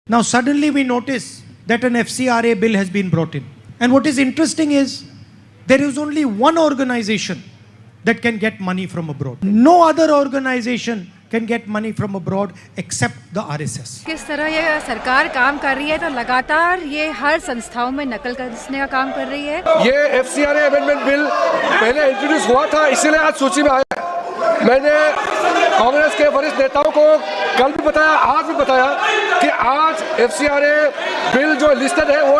Now suddenly we notice that an FCRA bill has been brought in. And what is interesting is there is only one organization that can get money from abroad. No other organization can get money from abroad except the RSS. किस तरह ये सरकार काम कर रही है तो लगातार ये हर संस्थाओं में नकल करने का काम कर रही है। ये FCRA अमेंडमेंट बिल पहले इंट्रोड्यूस हुआ था, इसीलिए आज सूची में आया है। मैंने कांग्रेस के वरिष्ठ नेताओं को कल भी बताया, आज भी बताया कि आज FCRA बिल जो लिस्टेड है वो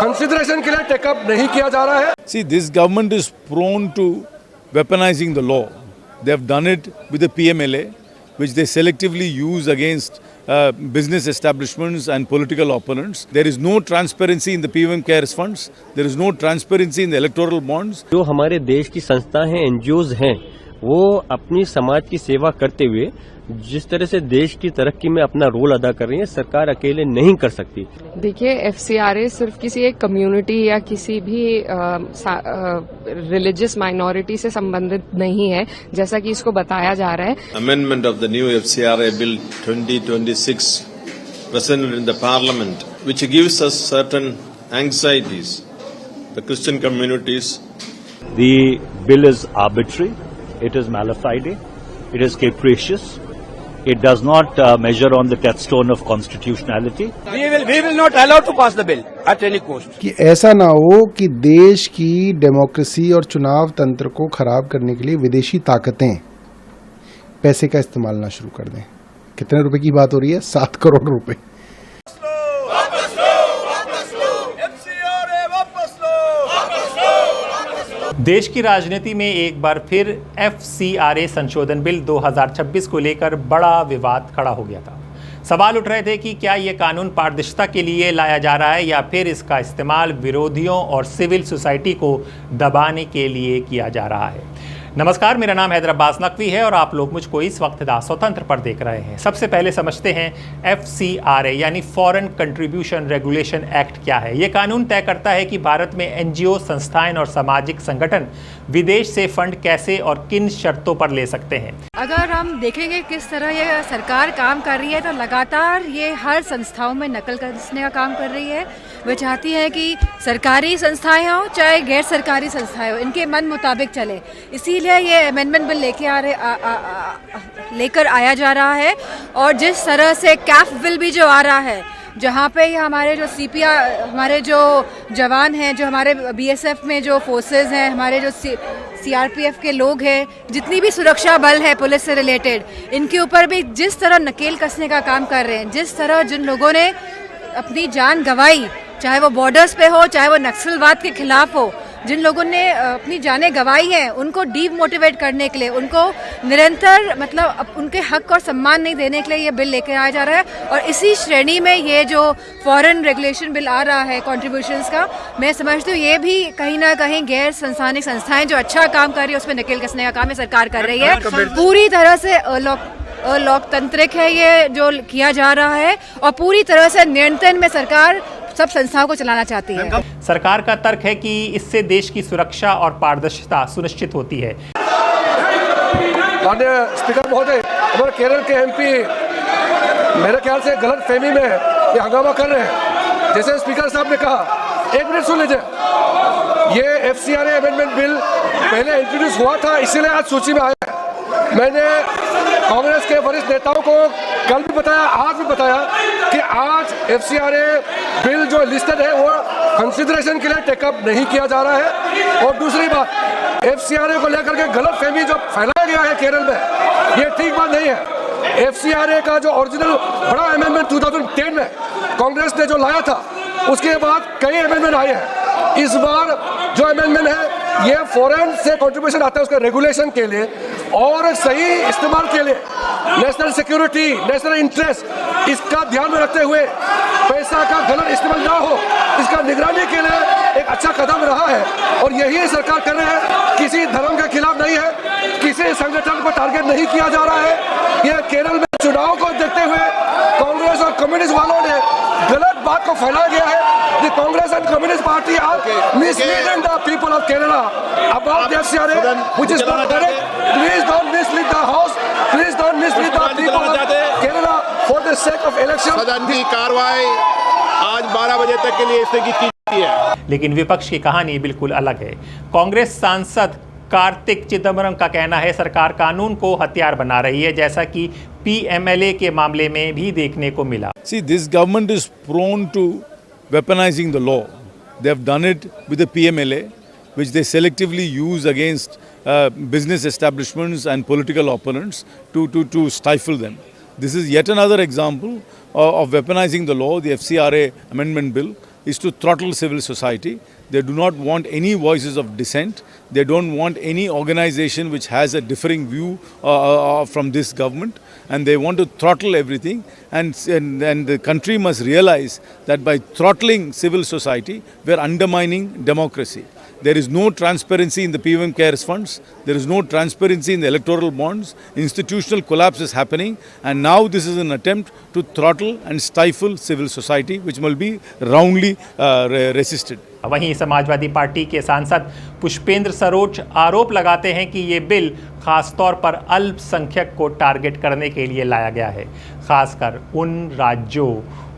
कंसिडरेशन के लिए टेकअप नहीं किया जा रहा है। See, this government is prone to weaponizing the law. They have done it with the PMLA, which they selectively use against business establishments and political opponents. There is no transparency in the PMM CARES funds. There is no transparency in the electoral bonds. जो हमारे देश की संस्थाएं हैं, NGOs हैं, वो अपनी समाज की सेवा करते हुए जिस तरह से देश की तरक्की में अपना रोल अदा कर रही है, सरकार अकेले नहीं कर सकती। देखिए, FCRA सिर्फ किसी एक कम्युनिटी या किसी भी रिलीजियस माइनॉरिटी से संबंधित नहीं है, जैसा कि इसको बताया जा रहा है। Amendment of the new FCRA Bill 2026 presented in the Parliament, which gives us certain anxieties, the Christian communities. The bill is arbitrary, it is malafide, it is capricious. It does not measure on the touchstone of constitutionality. We will not allow to pass the bill at any cost. कि ऐसा ना हो कि देश की democracy और चुनाव तंत्र को खराब करने के लिए विदेशी ताकतें पैसे का इस्तेमाल ना शुरू कर दें। कितने रुपए की बात हो रही है? 7 करोड़ रुपए। देश की राजनीति में एक बार फिर FCRA संशोधन बिल 2026 को लेकर बड़ा विवाद खड़ा हो गया था। सवाल उठ रहे थे कि क्या ये कानून पारदर्शिता के लिए लाया जा रहा है या फिर इसका इस्तेमाल विरोधियों और सिविल सोसाइटी को दबाने के लिए किया जा रहा है। नमस्कार, मेरा नाम हैदर अब्बास नकवी है और आप लोग मुझको इस वक्त दा स्वतंत्र पर देख रहे हैं। सबसे पहले समझते हैं FCRA यानी फॉरेन कंट्रीब्यूशन रेगुलेशन एक्ट क्या है। ये कानून तय करता है कि भारत में NGO संस्थाएं और सामाजिक संगठन विदेश से फंड कैसे और किन शर्तों पर ले सकते हैं। अगर हम देखेंगे किस तरह ये सरकार काम कर रही है तो लगातार ये हर संस्थाओं में नकल करने का काम कर रही है। वह चाहती है कि सरकारी संस्थाएं हो चाहे गैर सरकारी संस्थाएं हो, इनके मन मुताबिक चले। इसीलिए ये अमेंडमेंट बिल लेकर आया जा रहा है। और जिस तरह से कैफ बिल भी जो आ रहा है, जहाँ पे हमारे जो CPR हमारे जो जवान हैं, जो हमारे BSF में जो फोर्सेस हैं, हमारे जो CRPF के लोग हैं, जितनी भी सुरक्षा बल है पुलिस से रिलेटेड, इनके ऊपर भी जिस तरह नकेल कसने का काम कर रहे हैं, जिस तरह जिन लोगों ने अपनी जान गंवाई, चाहे वो बॉर्डर्स पे हो चाहे वो नक्सलवाद के खिलाफ हो, जिन लोगों ने अपनी जानें गंवाई हैं, उनको डीमोटिवेट करने के लिए, उनको निरंतर मतलब उनके हक और सम्मान नहीं देने के लिए ये बिल लेकर आया जा रहा है। और इसी श्रेणी में ये जो फॉरेन रेगुलेशन बिल आ रहा है कंट्रीब्यूशंस का, मैं समझती हूँ ये भी कहीं ना कहीं गैर संस्थानिक संस्थाएं जो अच्छा काम कर रही है उसमें नकेल कसने का काम है सरकार कर रही है। पूरी तरह से लोकतांत्रिक है ये जो किया जा रहा है और पूरी तरह से नियंत्रण में सरकार सब संस्थाओं को चलाना चाहती है। सरकार का तर्क है कि इससे देश की सुरक्षा और पारदर्शिता सुनिश्चित होती है। माननीय स्पीकर महोदय, हमारे केरल के MP मेरे ख्याल से गलत फहमी में ये हंगामा कर रहे हैं। जैसे स्पीकर साहब ने कहा, 1 मिनट सुन लीजिए, ये FCRA अमेंडमेंट बिल पहले इंट्रोड्यूस हुआ था, इसीलिए आज सूची में आया है। मैंने कांग्रेस के वरिष्ठ नेताओं को कल भी बताया, आज भी बताया कि आज FCRA बिल जो लिस्टेड है वो कंसिडरेशन के लिए टेकअप नहीं किया जा रहा है। और दूसरी बात, FCRA को लेकर के गलत फहमी जो फैलाया गया है केरल में, ये ठीक बात नहीं है। FCRA का जो ओरिजिनल बड़ा अमेंडमेंट 2010 में कांग्रेस ने जो लाया था, उसके बाद कई अमेंडमेंट आए हैं। इस बार जो अमेंडमेंट है ये फॉरेन से कंट्रीब्यूशन आता है उसके रेगुलेशन के लिए और सही इस्तेमाल के लिए, नेशनल सिक्योरिटी, नेशनल इंटरेस्ट, इसका ध्यान में रखते हुए पैसा का गलत इस्तेमाल ना हो, इसका निगरानी के लिए एक अच्छा कदम रहा है। और यही सरकार कर रहे हैं, किसी धर्म के खिलाफ नहीं है, किसी संगठन को टारगेट नहीं किया जा रहा है। यह केरल में चुनाव को देखते हुए कांग्रेस और कम्युनिस्ट वालों ने गलत बात को फैलाया गया है। The Congress and Communist Party are misleading the people of Kerala about the FCRA, which is not correct. Please don't mislead the House. Please don't mislead the people of Kerala. for the sake of election. सदन की कार्रवाई आज 12 बजे तक के लिए स्थगित की गई है। लेकिन विपक्ष की कहानी बिल्कुल अलग है। कांग्रेस सांसद कार्तिक चिदंबरम का कहना है सरकार कानून को हथियार बना रही है, जैसा कि PMLA के मामले में भी देखने को मिला। See, this government is prone to weaponizing the law. They have done it with the PMLA, which they selectively use against business establishments and political opponents to stifle them. This is yet another example of weaponizing the law. The FCRA amendment bill is to throttle civil society. They do not want any voices of dissent. They don't want any organization which has a differing view from this government, and they want to throttle everything. And the country must realize that by throttling civil society, we are undermining democracy. There is no transparency in the PMM CARES funds. There is no transparency in the electoral bonds. Institutional collapse is happening, and now this is an attempt to throttle and stifle civil society, which will be roundly resisted. वहीं Samajwadi party के सांसद पुष्पेंद्र सरोज आरोप लगाते हैं कि ये bill खासतौर पर अल्पसंख्यक को टारगेट करने के लिए लाया गया है, खासकर उन राज्यों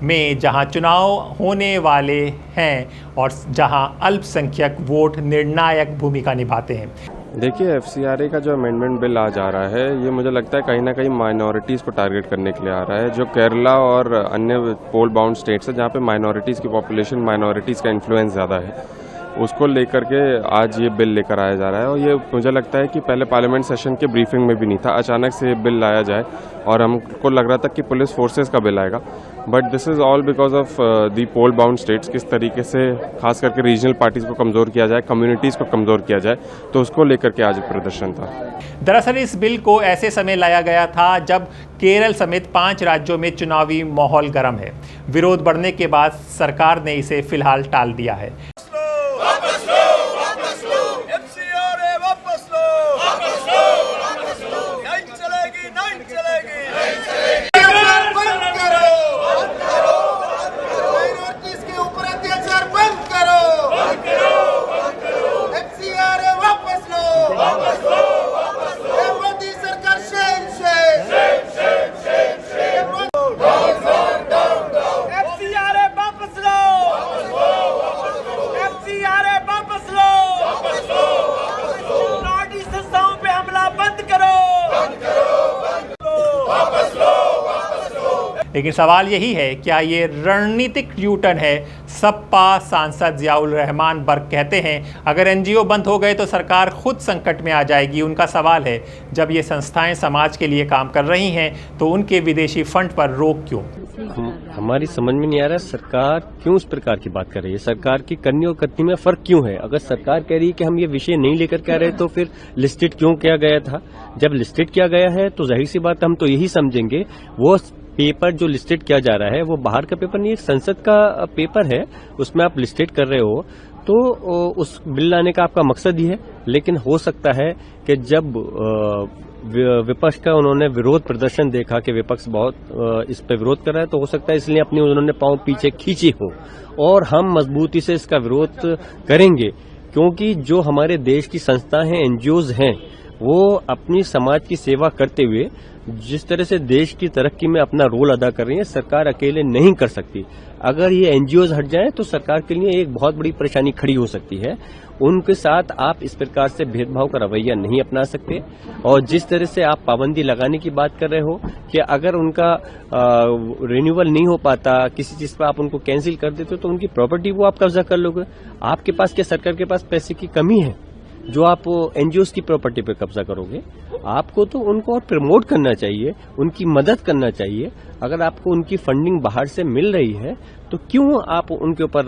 में जहां चुनाव होने वाले हैं और जहां अल्पसंख्यक वोट निर्णायक भूमिका निभाते हैं। देखिए, FCRA का जो अमेंडमेंट बिल आज आ रहा है, ये मुझे लगता है कहीं ना कहीं माइनॉरिटीज़ को टारगेट करने के लिए आ रहा है। जो केरला और अन्य पोल बाउंड स्टेट्स है जहाँ पे माइनॉरिटीज़ की पॉपुलेशन, माइनॉरिटीज़ का इन्फ्लुएंस ज़्यादा है, उसको लेकर के आज ये बिल लेकर आया जा रहा है। और ये मुझे लगता है कि पहले पार्लियामेंट सेशन के ब्रीफिंग में भी नहीं था, अचानक से ये बिल लाया जाए और हमको लग रहा था कि पुलिस फोर्सेस का बिल आएगा, but this is all because of the poll bound states. किस तरीके से खास करके रीजनल पार्टीज़ को कमज़ोर किया जाए, कम्युनिटीज़ को कमज़ोर किया जाए, तो उसको लेकर के आज प्रदर्शन था। दरअसल इस बिल को ऐसे समय लाया गया था जब केरल समेत 5 राज्यों में चुनावी माहौल गर्म है। विरोध बढ़ने के बाद सरकार ने इसे फिलहाल टाल दिया है। लेकिन सवाल यही है, क्या ये रणनीतिक यूटर्न है? सपा सांसद जियाउल रहमान बर्क कहते हैं अगर NGO बंद हो गए तो सरकार खुद संकट में आ जाएगी। उनका सवाल है, जब ये संस्थाएं समाज के लिए काम कर रही हैं तो उनके विदेशी फंड पर रोक क्यों? हमारी समझ में नहीं आ रहा सरकार क्यों इस प्रकार की बात कर रही है। सरकार की करनी और करनी में फर्क क्यों है? अगर सरकार कह रही है कि हम ये विषय नहीं लेकर के आ रहे तो फिर लिस्टेड क्यों किया गया था? जब लिस्टेड किया गया है तो जाहिर सी बात हम तो यही समझेंगे वो पेपर जो लिस्टेड किया जा रहा है वो बाहर का पेपर नहीं, एक संसद का पेपर है, उसमें आप लिस्टेड कर रहे हो तो उस बिल लाने का आपका मकसद ही है। लेकिन हो सकता है कि जब विपक्ष का उन्होंने विरोध प्रदर्शन देखा कि विपक्ष बहुत इस पे विरोध कर रहा है, तो हो सकता है इसलिए अपनी उन्होंने पांव पीछे खींची हो और हम मजबूती से इसका विरोध करेंगे, क्योंकि जो हमारे देश की संस्थाएं हैं, NGOs हैं, वो अपनी समाज की सेवा करते हुए जिस तरह से देश की तरक्की में अपना रोल अदा कर रही है, सरकार अकेले नहीं कर सकती। अगर ये NGOs हट जाएं तो सरकार के लिए एक बहुत बड़ी परेशानी खड़ी हो सकती है। उनके साथ आप इस प्रकार से भेदभाव का रवैया नहीं अपना सकते। और जिस तरह से आप पाबंदी लगाने की बात कर रहे हो कि अगर उनका रिन्यूअल नहीं हो पाता, किसी चीज पर आप उनको कैंसिल कर देते हो तो उनकी प्रॉपर्टी वो आप कब्जा कर लोगे। आपके पास क्या सरकार के पास पैसे की कमी है जो आप NGOs की प्रॉपर्टी पे कब्जा करोगे? आपको तो उनको और प्रमोट करना चाहिए, उनकी मदद करना चाहिए। अगर आपको उनकी फंडिंग बाहर से मिल रही है तो क्यों आप उनके ऊपर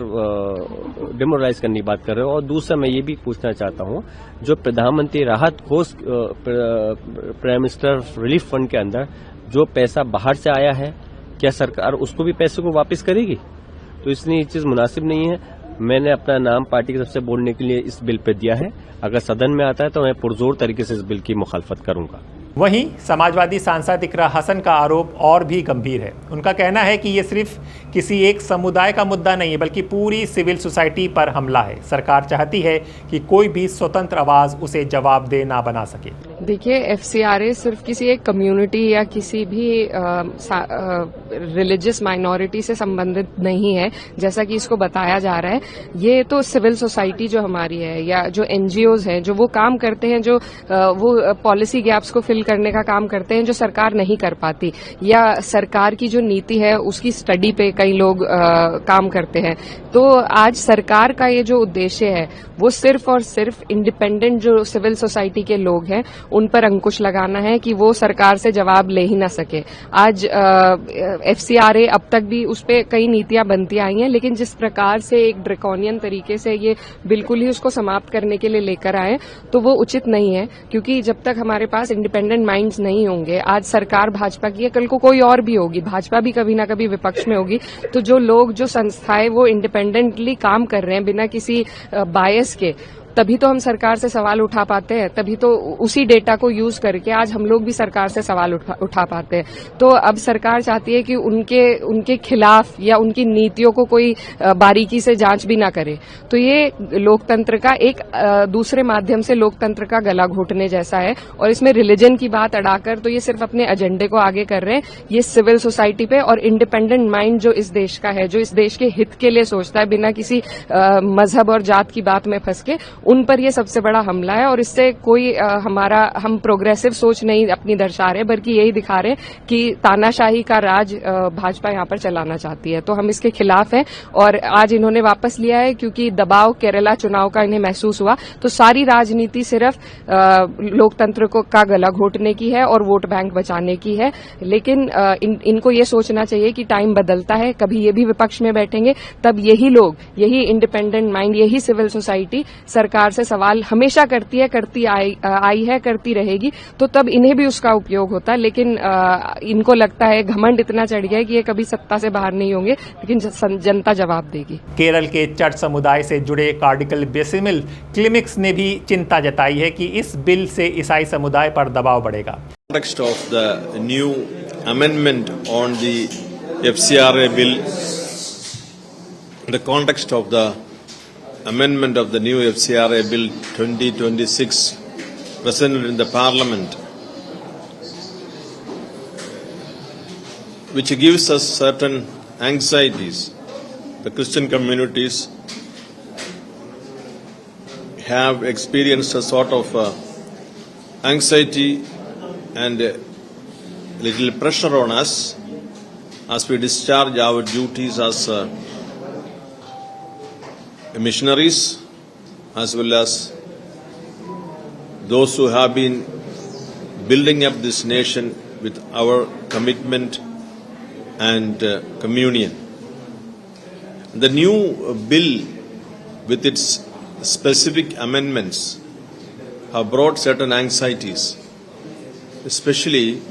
डेमोरलाइज करने की बात कर रहे हो? और दूसरा मैं ये भी पूछना चाहता हूँ, जो प्रधानमंत्री राहत कोष प्राइम मिनिस्टर रिलीफ फंड के अंदर जो पैसा बाहर से आया है, क्या सरकार उसको भी पैसे को वापस करेगी? तो इसलिए ये चीज मुनासिब नहीं है। मैंने अपना नाम पार्टी की तरफ से बोलने के लिए इस बिल पे दिया है। अगर सदन में आता है तो मैं पुरजोर तरीके से इस बिल की मुखालफत करूंगा। वहीं समाजवादी सांसद इकरा हसन का आरोप और भी गंभीर है। उनका कहना है कि ये सिर्फ किसी एक समुदाय का मुद्दा नहीं है, बल्कि पूरी सिविल सोसाइटी पर हमला है। सरकार चाहती है कि कोई भी स्वतंत्र आवाज उसे जवाबदेह ना बना सके। देखिए, एफसीआरए सिर्फ किसी एक कम्युनिटी या किसी भी रिलीजियस माइनॉरिटी से संबंधित नहीं है, जैसा कि इसको बताया जा रहा है। ये तो सिविल सोसाइटी जो हमारी है या जो एनजीओज हैं, जो वो काम करते हैं, जो वो पॉलिसी गैप्स को फिल करने का काम करते हैं, जो सरकार नहीं कर पाती, या सरकार की जो नीति है उसकी स्टडी पे कई लोग काम करते हैं। तो आज सरकार का ये जो उद्देश्य है वो सिर्फ और सिर्फ इंडिपेंडेंट जो सिविल सोसाइटी के लोग हैं उन पर अंकुश लगाना है कि वो सरकार से जवाब ले ही ना सके। आज एफसीआरए अब तक भी उस पर कई नीतियां बनती आई हैं, लेकिन जिस प्रकार से एक ड्रैकोनियन तरीके से ये बिल्कुल ही उसको समाप्त करने के लिए लेकर आए, तो वो उचित नहीं है। क्योंकि जब तक हमारे पास इंडिपेंडेंट माइंड्स नहीं होंगे, आज सरकार भाजपा की है, कल को कोई और भी होगी, भाजपा भी कभी ना कभी विपक्ष में होगी, तो जो लोग, जो संस्थाएं वो इंडिपेंडेंटली काम कर रहे हैं बिना किसी बायस के, तभी तो हम सरकार से सवाल उठा पाते हैं। तभी तो उसी डेटा को यूज करके आज हम लोग भी सरकार से सवाल उठा पाते हैं। तो अब सरकार चाहती है कि उनके खिलाफ या उनकी नीतियों को कोई बारीकी से जांच भी ना करे। तो ये लोकतंत्र का एक दूसरे माध्यम से लोकतंत्र का गला घोटने जैसा है। और इसमें रिलीजन की बात अड़ाकर तो ये सिर्फ अपने एजेंडे को आगे कर रहे हैं। ये सिविल सोसाइटी पे और इंडिपेंडेंट माइंड जो इस देश का है, जो इस देश के हित के लिए सोचता है बिना किसी मजहब और जात की बात में फंस के, उन पर यह सबसे बड़ा हमला है। और इससे कोई हम प्रोग्रेसिव सोच नहीं अपनी दर्शा रहे, बल्कि यही दिखा रहे कि तानाशाही का राज भाजपा यहाँ पर चलाना चाहती है। तो हम इसके खिलाफ हैं। और आज इन्होंने वापस लिया है क्योंकि दबाव केरला चुनाव का इन्हें महसूस हुआ। तो सारी राजनीति सिर्फ लोकतंत्र का गला घोटने की है और वोट बैंक बचाने की है। लेकिन इनको ये सोचना चाहिए कि टाइम बदलता है, कभी ये भी विपक्ष में बैठेंगे, तब यही लोग, यही इंडिपेंडेंट माइंड, यही सिविल सोसाइटी सरकार से सवाल हमेशा करती है, करती आई है, करती रहेगी। तो तब इन्हें भी उसका उपयोग होता है। लेकिन इनको लगता है, घमंड इतना चढ़ गया है कि ये कभी सत्ता से बाहर नहीं होंगे, लेकिन जनता जवाब देगी। केरल के चर्च समुदाय से जुड़े कार्डिकल बेसिमिल क्लिनिक्स ने भी चिंता जताई है कि इस बिल से ईसाई समुदाय पर दबाव बढ़ेगा। Context of the new amendment on the FCRA bill, the context of the amendment of the new FCRA bill 2026 presented in the parliament, which gives us certain anxieties. The Christian communities have experienced a sort of anxiety and a little pressure on us as we discharge our duties as missionaries, as well as those who have been building up this nation with our commitment and communion. The new bill, with its specific amendments, have brought certain anxieties, especially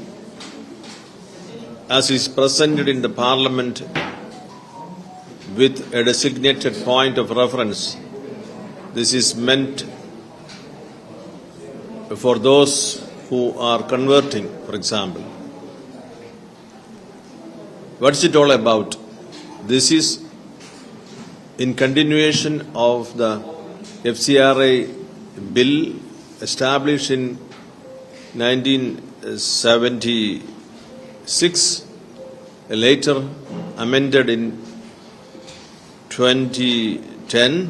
as is presented in the Parliament with a designated point of reference. This is meant for those who are converting, for example. What's it all about? This is in continuation of the FCRA bill established in 1976, later amended in 2010,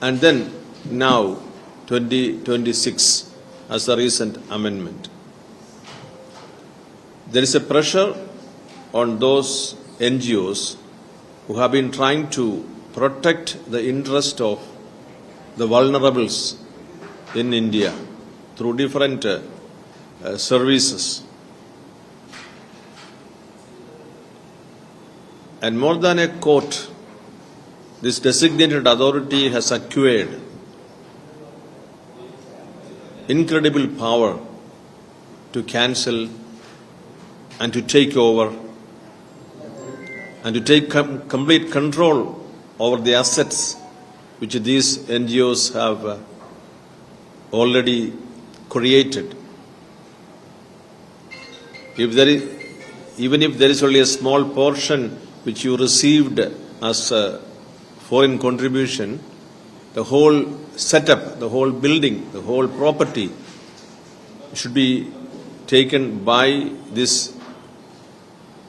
and then now 2026 as a recent amendment. There is a pressure on those NGOs who have been trying to protect the interest of the vulnerables in India through different services. And more than a court, this designated authority has acquired incredible power to cancel and to take over and to take complete control over the assets which these NGOs have already created. even if there is only a small portion which you received as a foreign contribution, the whole setup, the whole building, the whole property should be taken by this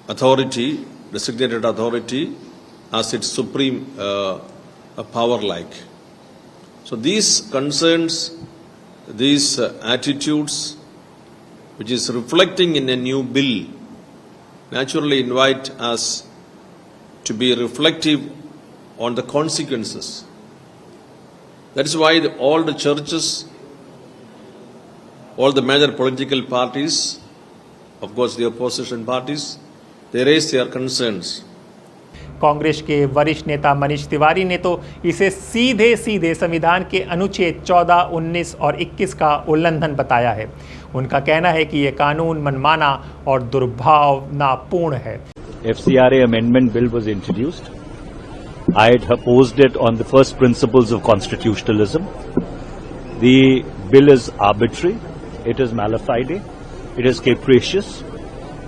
authority, designated authority, as its supreme power like. So these concerns, these attitudes, which is reflecting in a new bill, naturally invite us to be reflective on the consequences. That is why all the churches, all the major political parties, of course the opposition parties, they raise their concerns. Congress के वरिष्ठ नेता मनीष तिवारी ने तो इसे सीधे सीधे संविधान के अनुच्छेद 14, 19 और 21 का उल्लंघन बताया है। उनका कहना है कि ये कानून मनमाना और दुर्भावनापूर्ण है। FCRA amendment bill was introduced. I had opposed it on the first principles of constitutionalism. The bill is arbitrary. It is mala fide. It is capricious.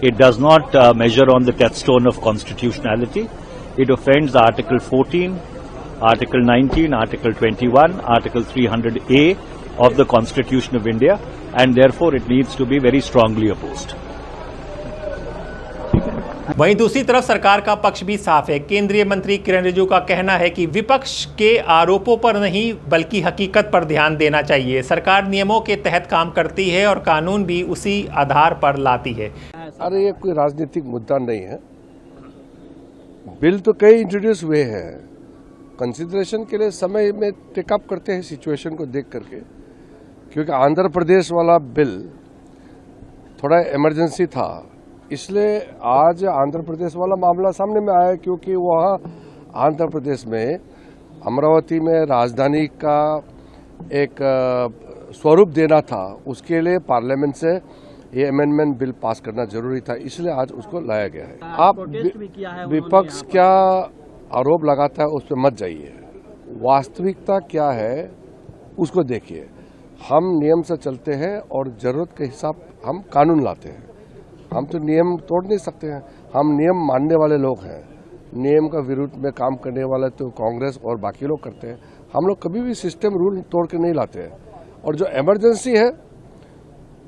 It does not measure on the touchstone of constitutionality. It offends Article 14, Article 19, Article 21, Article 300A of the Constitution of India, and therefore it needs to be very strongly opposed. वहीं दूसरी तरफ सरकार का पक्ष भी साफ है। केंद्रीय मंत्री किरण रिजिजू का कहना है कि विपक्ष के आरोपों पर नहीं बल्कि हकीकत पर ध्यान देना चाहिए। सरकार नियमों के तहत काम करती है और कानून भी उसी आधार पर लाती है। अरे ये कोई राजनीतिक मुद्दा नहीं है। बिल तो कई इंट्रोड्यूस हुए हैं, कंसिडरेशन के लिए समय में टेकअप करते हैं सिचुएशन को देख करके, क्योंकि आंध्र प्रदेश वाला बिल थोड़ा इमरजेंसी था, इसलिए आज आंध्र प्रदेश वाला मामला सामने में आया, क्योंकि वहाँ आंध्र प्रदेश में अमरावती में राजधानी का एक स्वरूप देना था, उसके लिए पार्लियामेंट से ये अमेंडमेंट बिल पास करना जरूरी था, इसलिए आज उसको लाया गया है। आप विपक्ष क्या आरोप लगाता है उस पर मत जाइए, वास्तविकता क्या है उसको देखिए। हम नियम से चलते हैं और जरूरत के हिसाब हम कानून लाते हैं। हम तो नियम तोड़ नहीं सकते हैं, हम नियम मानने वाले लोग हैं। नियम का विरुद्ध में काम करने वाले तो कांग्रेस और बाकी लोग करते हैं। हम लोग कभी भी सिस्टम रूल तोड़ के नहीं लाते हैं। और जो इमरजेंसी है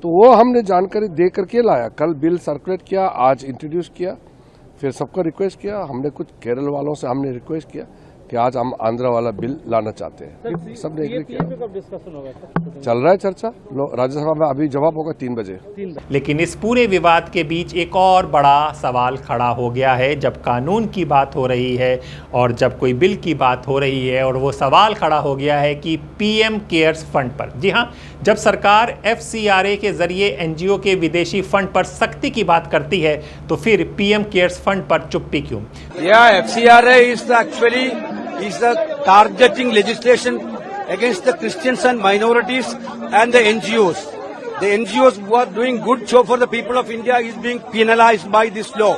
तो वो हमने जानकारी दे करके लाया। कल बिल सर्कुलेट किया, आज इंट्रोड्यूस किया, फिर सबको रिक्वेस्ट किया। हमने कुछ केरल वालों से हमने रिक्वेस्ट किया कि आज हम आंध्र वाला बिल लाना चाहते हैं, सबने एग्री किया। चल रहा है चर्चा, राज्यसभा में अभी जवाब होगा 3 बजे। लेकिन इस पूरे विवाद के बीच एक और बड़ा सवाल खड़ा हो गया है। जब कानून की बात हो रही है और जब कोई बिल की बात हो रही है, और वो सवाल खड़ा हो गया है कि पीएम केयर्स फंड पर। जी हाँ, जब सरकार FCRA के जरिए NGO के विदेशी फंड पर सख्ती की बात करती है तो फिर पीएम केयर्स फंड पर चुप्पी क्यों? FCRA is the targeting legislation against the Christians and minorities and the NGOs. The NGOs who are doing good job for the people of India is being penalized by this law.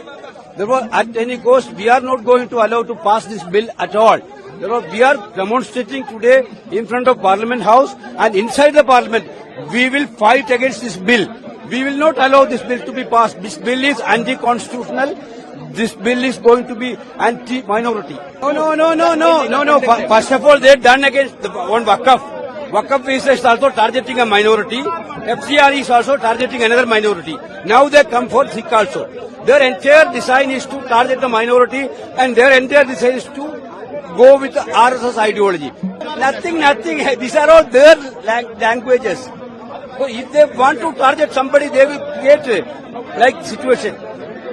Therefore, at any cost, we are not going to allow to pass this bill at all. Therefore, we are demonstrating today in front of Parliament House, and inside the Parliament, we will fight against this bill. We will not allow this bill to be passed. This bill is anti-constitutional. This bill is going to be anti-minority. No. First of all, they have done against on Waqf. Waqf is also targeting a minority. FCRA is also targeting another minority. Now they come for Sikh also. Their entire design is to target the minority, and their entire design is to go with the RSS ideology. Nothing. These are all their languages. So if they want to target somebody, they will create like situation.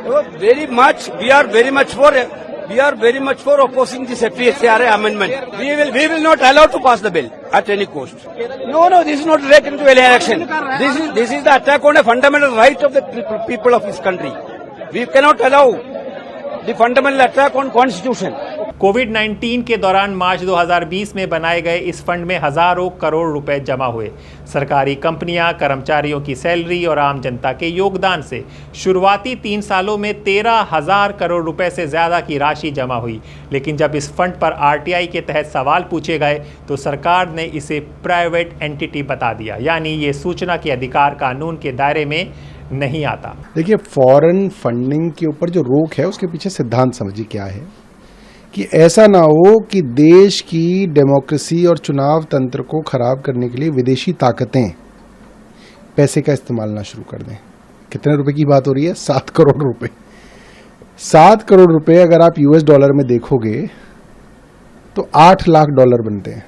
So we are very much for opposing this FCRA amendment. We will not allow to pass the bill at any cost. No, this is not related to election. This is the attack on a fundamental right of the people of this country. We cannot allow the fundamental attack on constitution. कोविड-19 के दौरान मार्च 2020 में बनाए गए इस fund में हजारों करोड़ रुपए जमा हुए। सरकारी कंपनियां, कर्मचारियों की सैलरी और आम जनता के योगदान से शुरुआती 3 सालों में 13,000 करोड़ रुपए से ज़्यादा की राशि जमा हुई। लेकिन जब इस फंड पर RTI के तहत सवाल पूछे गए तो सरकार ने इसे प्राइवेट एंटिटी बता दिया, यानी ये सूचना के अधिकार कानून के दायरे में नहीं आता। देखिए, फॉरेन फंडिंग के ऊपर जो रोक है उसके पीछे सिद्धांत समझिए क्या है कि ऐसा ना हो कि देश की डेमोक्रेसी और चुनाव तंत्र को खराब करने के लिए विदेशी ताकतें पैसे का इस्तेमाल ना शुरू कर दें। कितने रुपए की बात हो रही है? 7 करोड़ रुपए। 7 करोड़ रुपए अगर आप यूएस डॉलर में देखोगे तो 8 लाख डॉलर बनते हैं।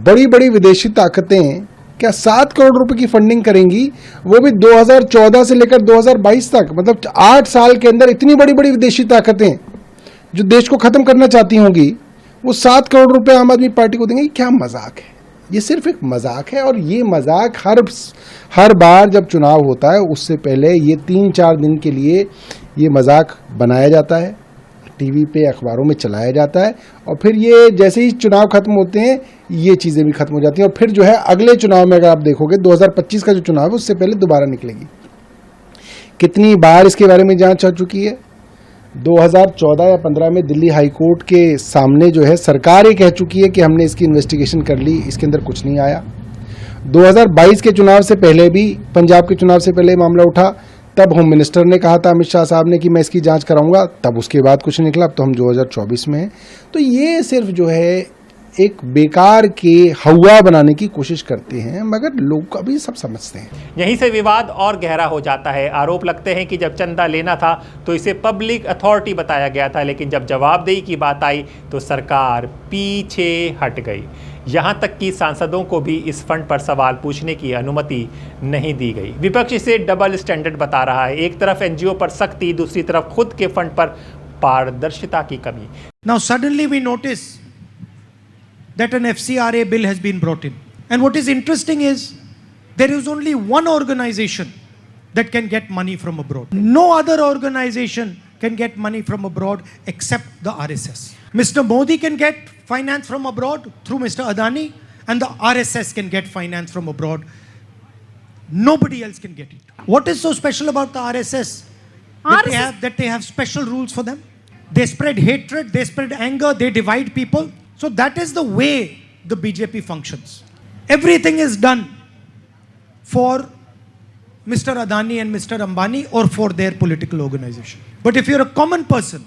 बड़ी बड़ी विदेशी ताकतें क्या 7 करोड़ रुपए की फंडिंग करेंगी, वो भी 2014 से लेकर 2022 तक, मतलब 8 साल के अंदर इतनी बड़ी बड़ी विदेशी ताकतें जो देश को खत्म करना चाहती होंगी, वो 7 करोड़ रुपए आम आदमी पार्टी को देंगे? क्या मजाक है? ये सिर्फ एक मजाक है। और ये मजाक हर बार जब चुनाव होता है उससे पहले ये 3-4 दिन के लिए ये मजाक बनाया जाता है, टीवी पे अखबारों में चलाया जाता है, और फिर ये जैसे ही चुनाव खत्म होते हैं ये चीज़ें भी खत्म हो जाती हैं। और फिर जो है अगले चुनाव में अगर आप देखोगे 2025 का जो चुनाव है उससे पहले दोबारा निकलेगी। कितनी बार इसके बारे में जांच हो चुकी है? 2014 या 15 में दिल्ली हाई कोर्ट के सामने जो है सरकार ये कह चुकी है कि हमने इसकी इन्वेस्टिगेशन कर ली, इसके अंदर कुछ नहीं आया। 2022 के चुनाव से पहले भी, पंजाब के चुनाव से पहले मामला उठा, तब होम मिनिस्टर ने कहा था अमित शाह साहब ने कि मैं इसकी जांच कराऊंगा, तब उसके बाद कुछ नहीं निकला। अब तो हम 2024 में हैं। तो ये सिर्फ जो है एक बेकार के हवा बनाने की कोशिश करते हैं, मगर लोग अभी सब समझते हैं। यहीं से विवाद और गहरा हो जाता है। आरोप लगते हैं कि जब चंदा लेना था तो इसे पब्लिक अथॉरिटी बताया गया था, लेकिन जब जवाबदेही की बात आई तो सरकार पीछे हट गई। यहां तक कि सांसदों को भी इस फंड पर सवाल पूछने की अनुमति नहीं दी गई। विपक्ष इसे डबल स्टैंडर्ड बता रहा है। एक तरफ एनजीओ पर सख्ती, दूसरी तरफ खुद के फंड पर पारदर्शिता की कमी। Now suddenly we notice that an FCRA bill has been brought in. And what is interesting is there is only one organization that can get money from abroad. No other organization can get money from abroad except the RSS. Mr. Modi can get finance from abroad through Mr. Adani, and the RSS can get finance from abroad. Nobody else can get it. What is so special about the RSS? That they have special rules for them. They spread hatred, they spread anger, they divide people. So that is the way the BJP functions. Everything is done for Mr. Adani and Mr. Ambani or for their political organization. But if you're a common person,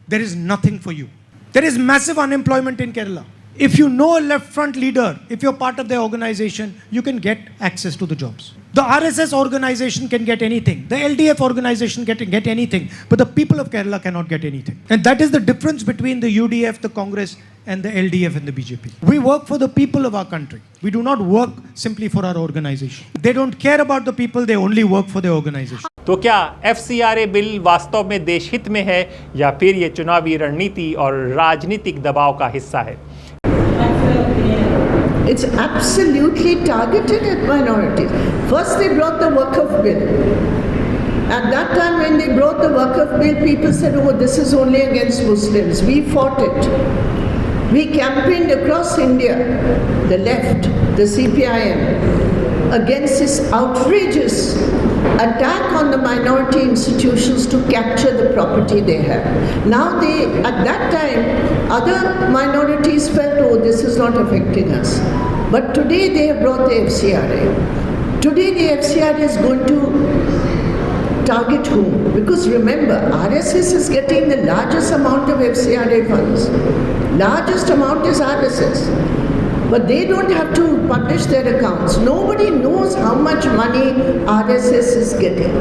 there is nothing for you. There is massive unemployment in Kerala. If you know a left front leader, if you're part of their organization, you can get access to the jobs. The RSS organization can get anything. The LDF organization can get anything. But the people of Kerala cannot get anything. And that is the difference between the UDF, the Congress, and the LDF and the BJP. We work for the people of our country. We do not work simply for our organization. They don't care about the people, they only work for their organization. तो क्या FCRA bill वास्तव में देश हित में है या फिर ये चुनावी रणनीति और राजनीतिक दबाव का हिस्सा है? It's absolutely targeted at minorities. First they brought the Waqf bill. At that time when they brought the Waqf bill, people said, oh, this is only against Muslims. We fought it. We campaigned across India, the left, the CPIM, against this outrageous attack on the minority institutions to capture the property they have. Now at that time, other minorities felt, oh, this is not affecting us. But today they have brought the FCRA. Today the FCRA is going to target whom? Because remember, RSS is getting the largest amount of FCRA funds. Largest amount is RSS. But they don't have to publish their accounts. Nobody knows how much money RSS is getting.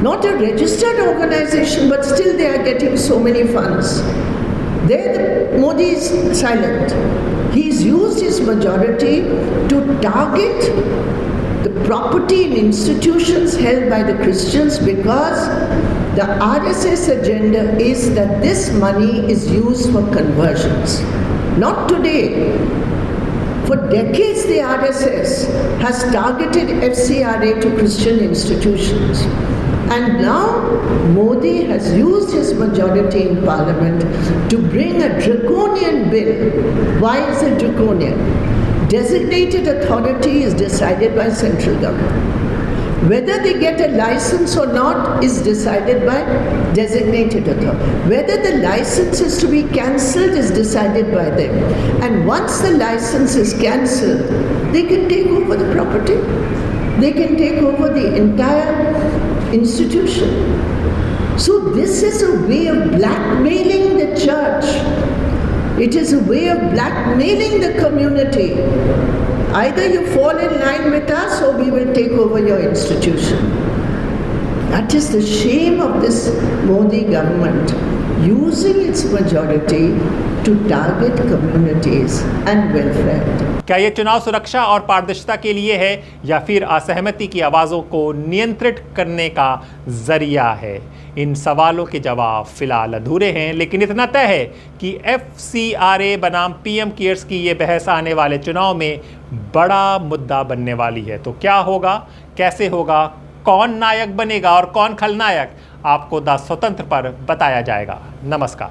Not a registered organization, but still they are getting so many funds. There Modi is silent. He's used his majority to target the property in institutions held by the Christians, because the RSS agenda is that this money is used for conversions. Not today. For decades the RSS has targeted FCRA to Christian institutions. And now Modi has used his majority in parliament to bring a draconian bill. Why is it draconian? Designated authority is decided by central government. Whether they get a license or not is decided by designated authority. Whether the license is to be cancelled is decided by them. And once the license is cancelled, they can take over the property. they can take over the entire institution. So this is a way of blackmailing the church. It is a way of blackmailing the community. Either you fall in line with us or we will take over your institution. That is the shame of this Modi government, using its majority to target communities and welfare. क्या ये चुनाव सुरक्षा और पारदर्शिता के लिए है या फिर असहमति की आवाज़ों को नियंत्रित करने का जरिया है? इन सवालों के जवाब फिलहाल अधूरे हैं, लेकिन इतना तय है कि FCRA बनाम PM केयर्स की ये बहस आने वाले चुनाव में बड़ा मुद्दा बनने वाली है। तो क्या होगा, कैसे होगा, कौन नायक बनेगा और कौन खलनायक, आपको द स्वतंत्र पर बताया जाएगा। नमस्कार।